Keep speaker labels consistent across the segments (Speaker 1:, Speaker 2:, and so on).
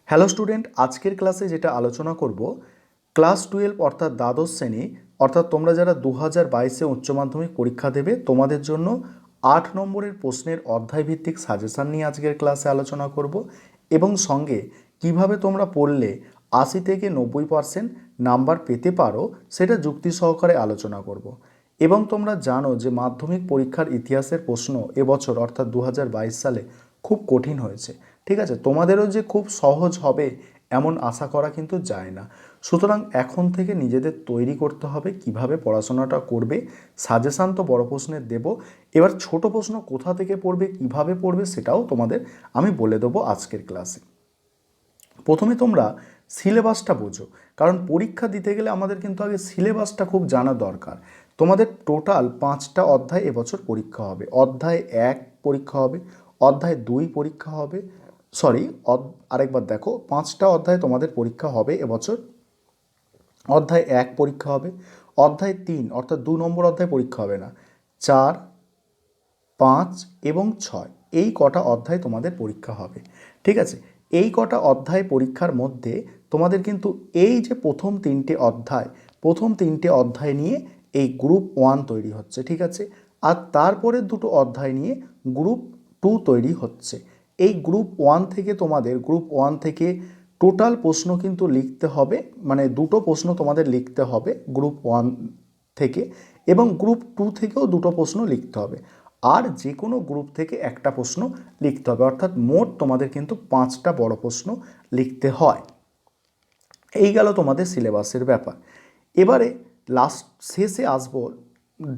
Speaker 1: Hello student, আজকের ক্লাসে যেটা আলোচনা করব ক্লাস 12 অর্থাৎ দ্বাদশ শ্রেণী অর্থাৎ তোমরা যারা 2022-এ উচ্চ মাধ্যমিক পরীক্ষা দেবে তোমাদের জন্য 8 নম্বরের প্রশ্নের অধ্যায়ভিত্তিক সাজেশান নিয়ে আজকের ক্লাসে আলোচনা করব এবং সঙ্গে কিভাবে তোমরা পড়লে 80 থেকে 90% নাম্বার পেতে পারো সেটা যুক্তি সহকারে আলোচনা করব। এবং তোমরা জানো যে মাধ্যমিক পরীক্ষার ইতিহাসের প্রশ্ন এবছর অর্থাৎ 2022 সালে খুব কঠিন হয়েছে। ঠিক আছে, তোমাদেরও যে খুব সহজ হবে এমন আশা করা কিন্তু যায় না। সুতরাং এখন থেকে নিজেদের তৈরি করতে হবে কিভাবে পড়াশোনাটা করবে। সাজেশান তো বড় প্রশ্নের দেব, এবার ছোট প্রশ্ন কোথা থেকে পড়বে কিভাবে পড়বে সেটাও তোমাদের আমি বলে দেবো আজকের ক্লাসে। প্রথমে তোমরা সিলেবাসটা বোঝো, কারণ পরীক্ষা দিতে গেলে আমাদের কিন্তু আগে সিলেবাসটা খুব জানা দরকার। তোমাদের টোটাল 5টা অধ্যায় এবছর পরীক্ষা হবে। অধ্যায় 1 পরীক্ষা হবে, অধ্যায় 2 পরীক্ষা হবে, আরেকবার দেখো, 5টা অধ্যায় তোমাদের পরীক্ষা হবে এবছর। অধ্যায় 1 পরীক্ষা হবে, অধ্যায় 3 অর্থাৎ 2 নম্বর অধ্যায় পরীক্ষা হবে না, 4, 5 এবং 6 এই কটা অধ্যায় তোমাদের পরীক্ষা হবে। ঠিক আছে, এই কটা অধ্যায় পরীক্ষার মধ্যে তোমাদের কিন্তু এই যে প্রথম 3টে অধ্যায় নিয়ে এই গ্রুপ 1 তৈরি হচ্ছে। ঠিক আছে, আর তারপরে দুটো অধ্যায় নিয়ে গ্রুপ 2 তৈরি হচ্ছে। এই গ্রুপ 1 থেকে তোমাদের টোটাল প্রশ্ন কিন্তু লিখতে হবে, মানে দুটো প্রশ্ন তোমাদের লিখতে হবে গ্রুপ 1 থেকে, এবং গ্রুপ 2 থেকেও দুটো প্রশ্ন লিখতে হবে, আর যে কোনো গ্রুপ থেকে একটা প্রশ্ন লিখতে হবে, অর্থাৎ মোট তোমাদের কিন্তু 5টা বড় প্রশ্ন লিখতে হয়। এই গেল তোমাদের সিলেবাসের ব্যাপার। এবারে শেষে আসবো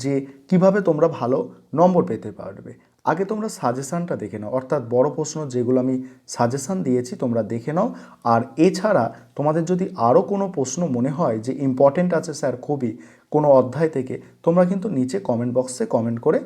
Speaker 1: যে কিভাবে তোমরা ভালো নম্বর পেতে পারবে। আগে তোমরা সাজেশানটা দেখে নাও, অর্থাৎ বড় প্রশ্ন যেগুলো আমি সাজেশান দিয়েছি তোমরা দেখে নাও। আর এছাড়া তোমাদের যদি আরও কোনো প্রশ্ন মনে হয় যে ইম্পর্টেন্ট আছে স্যার খুবই কোনো অধ্যায় থেকে, তোমরা কিন্তু নিচে কমেন্ট বক্সে কমেন্ট করে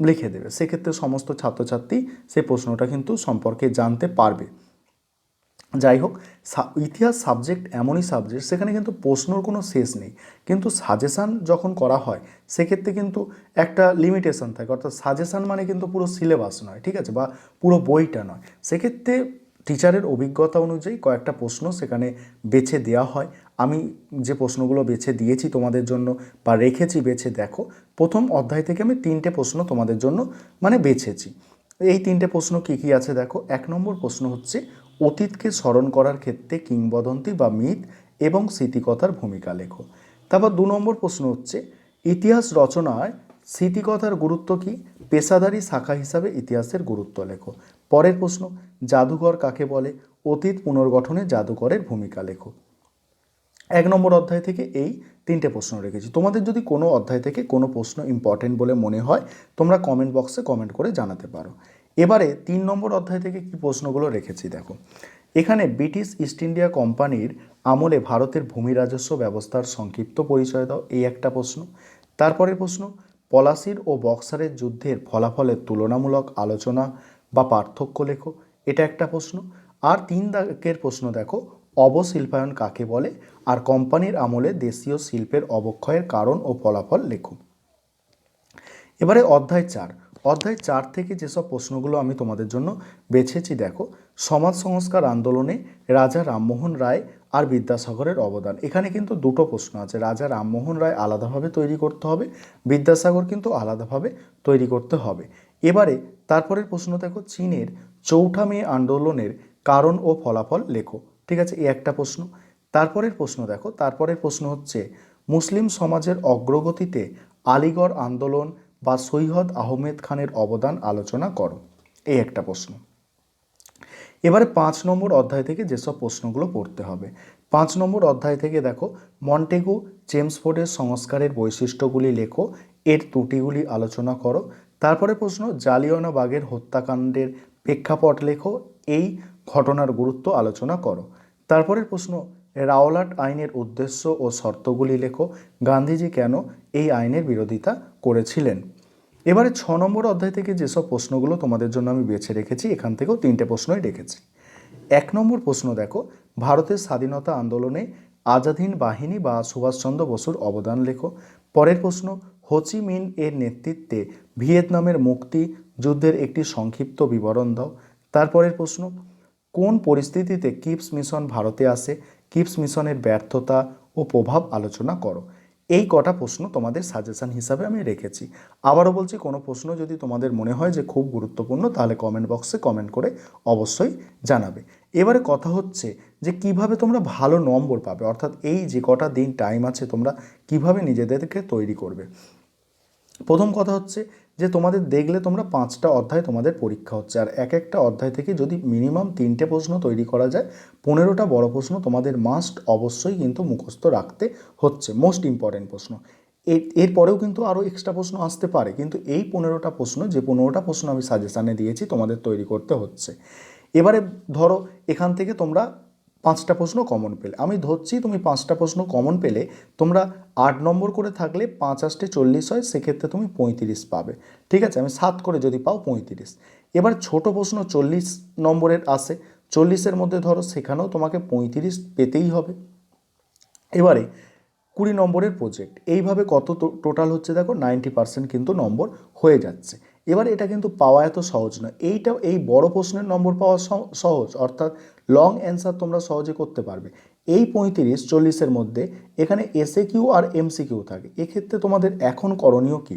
Speaker 1: লিখে দেবে। সেক্ষেত্রে সমস্ত ছাত্রছাত্রী সেই প্রশ্নটা কিন্তু সম্পর্কে জানতে পারবে। যাই হোক, ইতিহাস সাবজেক্ট এমনই সাবজেক্ট সেখানে কিন্তু প্রশ্নর কোনো শেষ নেই, কিন্তু সাজেশান যখন করা হয় সেক্ষেত্রে কিন্তু একটা লিমিটেশন থাকে, অর্থাৎ সাজেশান মানে কিন্তু পুরো সিলেবাস নয়, ঠিক আছে, বা পুরো বইটা নয়। সেক্ষেত্রে টিচারের অভিজ্ঞতা অনুযায়ী কয়েকটা প্রশ্ন সেখানে বেছে দেওয়া হয়। আমি যে প্রশ্নগুলো বেছে দিয়েছি তোমাদের জন্য বা রেখেছি বেছে দেখো, প্রথম অধ্যায় থেকে আমি 3টে প্রশ্ন তোমাদের জন্য বেছেছি। এই 3টে প্রশ্ন কী কী আছে দেখো। 1 নম্বর প্রশ্ন হচ্ছে অতীতকে স্মরণ করার ক্ষেত্রে কিংবদন্তি বা মিথ এবং স্মৃতিকথার ভূমিকা লেখো। তারপর 2 নম্বর প্রশ্ন হচ্ছে ইতিহাস রচনায় স্মৃতিকথার গুরুত্ব কী, পেশাদারী শাখা হিসাবে ইতিহাসের গুরুত্ব লেখো। পরের প্রশ্ন জাদুঘর কাকে বলে, অতীত পুনর্গঠনে জাদুঘরের ভূমিকা লেখো। 1 নম্বর অধ্যায় থেকে এই 3টে প্রশ্ন রেখেছি। তোমাদের যদি কোনো অধ্যায় থেকে কোনো প্রশ্ন ইম্পর্টেন্ট বলে মনে হয় তোমরা কমেন্ট বক্সে কমেন্ট করে জানাতে পারো। এবারে 3 নম্বর অধ্যায় থেকে কি প্রশ্নগুলো রেখেছি দেখো। এখানে ব্রিটিশ ইস্ট ইন্ডিয়া কোম্পানির আমলে ভারতের ভূমি রাজস্ব ব্যবস্থার সংক্ষিপ্ত পরিচয় দাও, এই একটা প্রশ্ন। তারপরের প্রশ্ন পলাশির ও বক্সারের যুদ্ধের ফলাফলের তুলনামূলক আলোচনা বা পার্থক্য লেখো, এটা একটা প্রশ্ন। আর 3 দাগের প্রশ্ন দেখো অবশিল্পায়ন কাকে বলে, আর কোম্পানির আমলে দেশীয় শিল্পের অবক্ষয়ের কারণ ও ফলাফল লেখো। এবারে অধ্যায় 4 থেকে যেসব প্রশ্নগুলো আমি তোমাদের জন্য বেছেছি দেখো, সমাজ সংস্কার আন্দোলনে রাজা রামমোহন রায় আর বিদ্যাসাগরের অবদান। এখানে কিন্তু দুটো প্রশ্ন আছে, রাজা রামমোহন রায় আলাদাভাবে তৈরি করতে হবে, বিদ্যাসাগর কিন্তু আলাদাভাবে তৈরি করতে হবে। এবারে তারপরের প্রশ্ন দেখো চীনের চৌঠা মে আন্দোলনের কারণ ও ফলাফল লেখো, ঠিক আছে, এই একটা প্রশ্ন। তারপরের প্রশ্ন হচ্ছে মুসলিম সমাজের অগ্রগতিতে আলিগড় আন্দোলন বা সৈয়দ আহমেদ খানের অবদান আলোচনা করো, এই একটা প্রশ্ন। এবারে 5 নম্বর অধ্যায় থেকে যেসব প্রশ্নগুলো পড়তে হবে, 5 নম্বর অধ্যায় থেকে দেখো মন্টেগু চেমসফোর্ডের সংস্কারের বৈশিষ্ট্যগুলি লেখো, এর ত্রুটিগুলি আলোচনা করো। তারপরে প্রশ্ন জালিয়ানওয়ালাবাগের হত্যাকাণ্ডের প্রেক্ষাপট লেখো, এই ঘটনার গুরুত্ব আলোচনা করো। তারপরের প্রশ্ন রাওলাট আইনের উদ্দেশ্য ও শর্তগুলি লেখো, গান্ধীজি কেন এই আইনের বিরোধিতা করেছিলেন। এবারে 6 নম্বর অধ্যায় থেকে যেসব প্রশ্নগুলো তোমাদের জন্য আমি বেছে রেখেছি এখান থেকেও 3টে প্রশ্নই রেখেছি। 1 নম্বর প্রশ্ন দেখো ভারতের স্বাধীনতা আন্দোলনে আজাদ হিন্দ বাহিনী বা সুভাষচন্দ্র বসুর অবদান লেখো। পরের প্রশ্ন হোচি মিন এর নেতৃত্বে ভিয়েতনামের মুক্তি যুদ্ধের একটি সংক্ষিপ্ত বিবরণ দাও। তারপরের প্রশ্ন কোন পরিস্থিতিতে কিপস মিশন ভারতে আসে, কিপস মিশনের ব্যর্থতা ও প্রভাব আলোচনা করো। এই কটা প্রশ্ন তোমাদের সাজেশন হিসাবে আমি রেখেছি। আবারও বলছি, কোনো প্রশ্ন যদি তোমাদের মনে হয় যে খুব গুরুত্বপূর্ণ, তাহলে কমেন্ট বক্সে কমেন্ট করে অবশ্যই জানাবে। এবারে কথা হচ্ছে যে কিভাবে তোমরা ভালো নম্বর পাবে, অর্থাৎ এই যে কটা দিন টাইম আছে তোমরা কিভাবে নিজেদেরকে তৈরি করবে। প্রথম কথা হচ্ছে যে তোমাদের দেখলে তোমরা 5টা অধ্যায় তোমাদের পরীক্ষা হচ্ছে, আর এক একটা অধ্যায় থেকে যদি মিনিমাম 3টে প্রশ্ন তৈরি করা যায়, 15টা বড় প্রশ্ন তোমাদের মাস্ট অবশ্যই কিন্তু মুখস্থ রাখতে হচ্ছে, মোস্ট ইম্পর্টেন্ট প্রশ্ন। এরপরেও কিন্তু আরও এক্সট্রা প্রশ্ন আসতে পারে, কিন্তু এই 15টা প্রশ্ন, যে 15টা প্রশ্ন আমি সাজেশানে দিয়েছি তোমাদের তৈরি করতে হচ্ছে। এবারে ধরো এখান থেকে তোমরা 5টা প্রশ্ন কমন পেলে, আমি ধরছি তুমি 5টা প্রশ্ন কমন পেলে, তোমরা 8 নম্বর করে থাকলে 5 8 40 হয়, সেক্ষেত্রে তুমি 35 পাবে। ঠিক আছে, আমি 7 করে যদি পাও 35। এবার ছোট প্রশ্ন 40 নম্বরের আসে, 40-এর মধ্যে ধরো সেখানেও তোমাকে 35 পেতেই হবে। এবারে 20 নম্বরের প্রজেক্ট, এইভাবে কত টোটাল হচ্ছে দেখো 90% কিন্তু নম্বর হয়ে যাচ্ছে। এবার এটা কিন্তু পাওয়া এত সহজ নয়, এই বড় প্রশ্নের নম্বর পাওয়া সহজ, অর্থাৎ লং অ্যান্সার তোমরা সহজে করতে পারবে। এই 35-40-এর মধ্যে এখানে এসএকিউ আর এমসিকিউ থাকে, এক্ষেত্রে তোমাদের এখন করণীয় কি?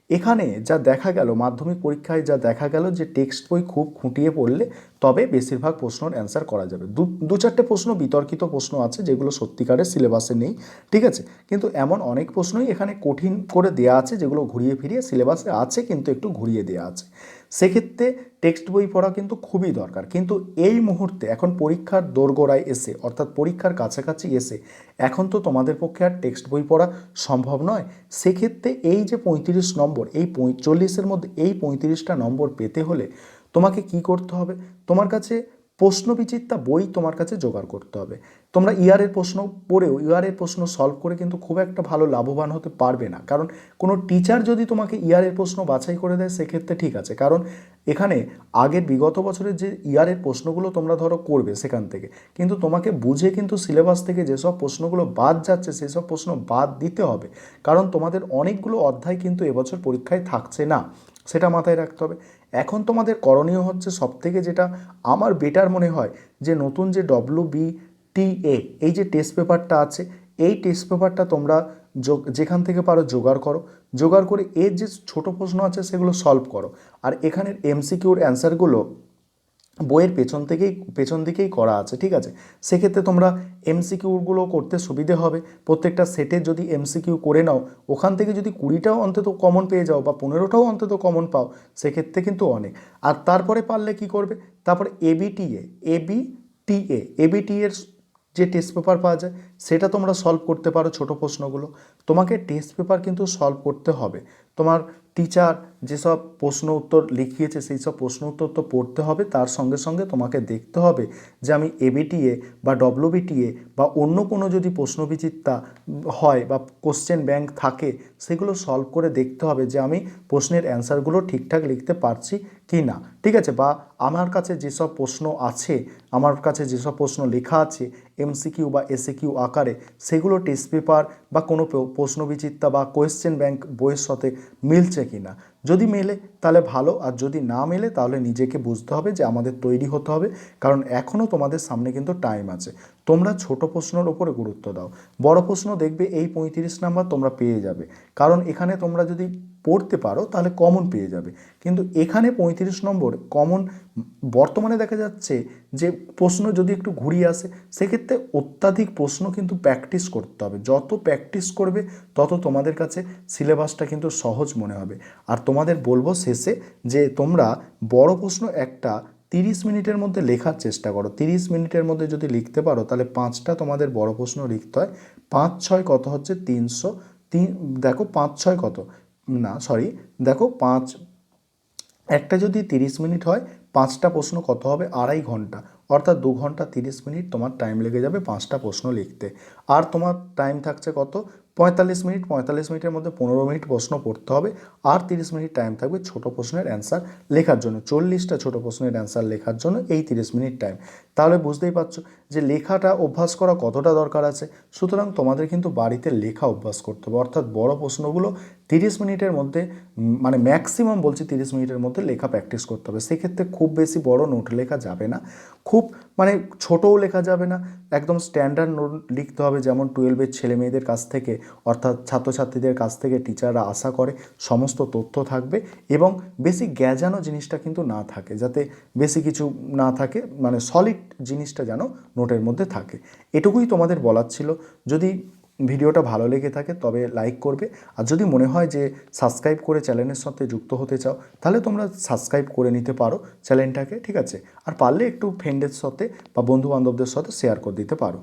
Speaker 1: এখানে যা দেখা গেল, মাধ্যমিক পরীক্ষায় যা দেখা গেল, যে টেক্সট বই খুব খুঁটিয়ে পড়লে তবে বেশিরভাগ প্রশ্নের অ্যান্সার করা যাবে। দু চারটে প্রশ্ন বিতর্কিত প্রশ্ন আছে যেগুলো সত্যিকারের সিলেবাসে নেই, ঠিক আছে, কিন্তু এমন অনেক প্রশ্নই এখানে কঠিন করে দেওয়া আছে যেগুলো ঘুরিয়ে ফিরিয়ে সিলেবাসে আছে, কিন্তু একটু ঘুরিয়ে দেওয়া আছে। সেক্ষেত্রে টেক্সট বই পড়া কিন্তু খুবই দরকার। কিন্তু এই মুহূর্তে এখন পরীক্ষার দোরগোড়ায় এসে, অর্থাৎ পরীক্ষার কাছাকাছি এসে, এখন তো তোমাদের পক্ষে আর টেক্সট বই পড়া সম্ভব নয়। সেক্ষেত্রে এই যে 35 নম্বর, এই 40-এর মধ্যে এই 35টা নম্বর পেতে হলে তোমাকে কি করতে হবে? তোমার কাছে প্রশ্নবিচিত্রা বই তোমার কাছে জোগাড় করতে হবে। তোমরা ইয়ারের প্রশ্ন পড়েও ইয়ারের প্রশ্ন সলভ করে কিন্তু খুব একটা ভালো লাভবান হতে পারবে না, কারণ কোনো টিচার যদি তোমাকে ইয়ারের প্রশ্ন বাছাই করে দেয় সেক্ষেত্রে ঠিক আছে, কারণ এখানে আগের বিগত বছরের যে ইয়ারের প্রশ্নগুলো তোমরা ধরো করবে সেখান থেকে, কিন্তু তোমাকে বুঝে কিন্তু সিলেবাস থেকে যেসব প্রশ্নগুলো বাদ যাচ্ছে সেসব প্রশ্ন বাদ দিতে হবে, কারণ তোমাদের অনেকগুলো অধ্যায় কিন্তু এবছর পরীক্ষায় থাকছে না, সেটা মাথায় রাখতে হবে। এখন তোমাদের করণীয় হচ্ছে, সবথেকে যেটা আমার বেটার মনে হয়, যে নতুন যে WBTA এই যে টেস্ট পেপারটা আছে, এই টেস্ট পেপারটা তোমরা যেখান থেকে পারো জোগাড় করে এর যে ছোট প্রশ্ন আছে সেগুলো সলভ করো। আর এখানের এমসিকিউর অ্যান্সারগুলো বইয়ের পেছন দিকেই করা আছে, ঠিক আছে, সেক্ষেত্রে তোমরা এমসিকিউগুলো করতে সুবিধে হবে। প্রত্যেকটা সেটে যদি এমসিকিউ করে নাও, ওখান থেকে যদি 20টাও অন্তত কমন পেয়ে যাও বা 15টাও অন্তত কমন পাও, সেক্ষেত্রে কিন্তু অনেক। আর তারপরে পারলে কি করবে, তারপরে এবিটিএর যে টেস্ট পেপার পাওয়া যায় সেটা তোমরা সলভ করতে পারো। ছোট প্রশ্নগুলো তোমাকে টেস্ট পেপার কিন্তু সলভ করতে হবে। তোমার টিচার যেসব প্রশ্ন উত্তর লিখিয়েছে সেই সব প্রশ্ন উত্তর তো পড়তে হবে, তার সঙ্গে সঙ্গে তোমাকে দেখতে হবে যে আমি এবিটিএ বা ডব্লিউবিটিএ বা অন্য কোনো যদি প্রশ্নবিচিত্রা হয় বা কোশ্চেন ব্যাংক থাকে, সেগুলো সলভ করে দেখতে হবে যে আমি প্রশ্নের অ্যান্সারগুলো ঠিকঠাক লিখতে পারছি কি না, ঠিক আছে, বা আমার কাছে যেসব প্রশ্ন আছে, আমার কাছে যেসব প্রশ্ন লেখা আছে এমসিকিউ বা এসএকিউ আকারে, সেগুলো টেস্ট পেপার বা কোনো প্রশ্নবিচিত্রা বা কোয়েশ্চেন ব্যাংক বইয়ের সাথে মিলছে কি না। যদি মেলে তাহলে ভালো, আর যদি না মেলে তাহলে নিজেকে বুঝতে হবে যে আমাদের তৈরি হতে হবে, কারণ এখনও তোমাদের সামনে কিন্তু টাইম আছে। তোমরা ছোট প্রশ্নের ওপরে গুরুত্ব দাও, বড় প্রশ্ন দেখবে এই 35 নাম্বার তোমরা পেয়ে যাবে, কারণ এখানে তোমরা যদি পড়তে পারো তাহলে কমন পেয়ে যাবে। কিন্তু এখানে 35 নম্বর কমন বর্তমানে দেখা যাচ্ছে যে প্রশ্ন যদি একটু ঘুরিয়ে আসে, সেক্ষেত্রে অত্যাধিক প্রশ্ন কিন্তু প্র্যাকটিস করতে হবে। যত প্র্যাকটিস করবে তত তোমাদের কাছে সিলেবাসটা কিন্তু সহজ মনে হবে। আর তোমাদের বলবো শেষে যে তোমরা বড় প্রশ্ন একটা 30 মিনিটের মধ্যে লেখার চেষ্টা করো। 30 মিনিটের মধ্যে যদি লিখতে পারো তাহলে 5টা তোমাদের বড় প্রশ্ন লিখতে হয়। 5 6 কত হচ্ছে 300, দেখো 5 6 কত, না সরি, দেখো একটা যদি 30 মিনিট হয়, 5টা প্রশ্ন কত হবে, 2.5 ঘন্টা, অর্থাৎ 2 ঘন্টা 30 মিনিট তোমার টাইম লেগে যাবে 5টা প্রশ্ন লিখতে। আর তোমার টাইম থাকছে কত, 45 মিনিট। 45 মিনিটের মধ্যে 15 মিনিট প্রশ্ন পড়তে হবে, আর 30 মিনিট টাইম থাকবে ছোট প্রশ্নের অ্যান্সার লেখার জন্য। 40টা ছোট প্রশ্নের অ্যান্সার লেখার জন্য এই 30 মিনিট টাইম। তাহলে বুঝতেই পারছো যে লেখাটা অভ্যাস করা কতটা দরকার আছে। সুতরাং তোমাদের কিন্তু বাড়িতে লেখা অভ্যাস করতে হবে, অর্থাৎ বড় প্রশ্নগুলো 30 মিনিটের মধ্যে মানে ম্যাক্সিমাম বলছি 30 মিনিটের মধ্যে লেখা প্র্যাকটিস করতে হবে। সেক্ষেত্রে খুব বেশি বড় নোট লেখা যাবে না, খুব মানে ছোটও লেখা যাবে না, একদম স্ট্যান্ডার্ড নোট লিখতে হবে যেমন 12-এর ছেলে মেয়েদের কাছ থেকে অর্থাৎ ছাত্রছাত্রীদের কাছ থেকে টিচাররা আশা করে সমস্ত তথ্য থাকবে এবং বেশি গ্যাজানো জিনিসটা কিন্তু না থাকে, যাতে বেশি কিছু না থাকে, মানে সলিড জিনিসটা যেন নোটের মধ্যে থাকে। এটুকুই তোমাদের বলার ছিল। যদি ভিডিওটা ভালো লেগে থাকে তবে লাইক করবে, আর যদি মনে হয় যে সাবস্ক্রাইব করে চ্যানেলের সাথে যুক্ত হতে চাও তাহলে তোমরা সাবস্ক্রাইব করে নিতে পারো চ্যানেলটাকে, ঠিক আছে। আর পারলে একটু ফ্রেন্ডের সাথে বা বন্ধু বান্ধবদের সাথে শেয়ার করে দিতে পারো।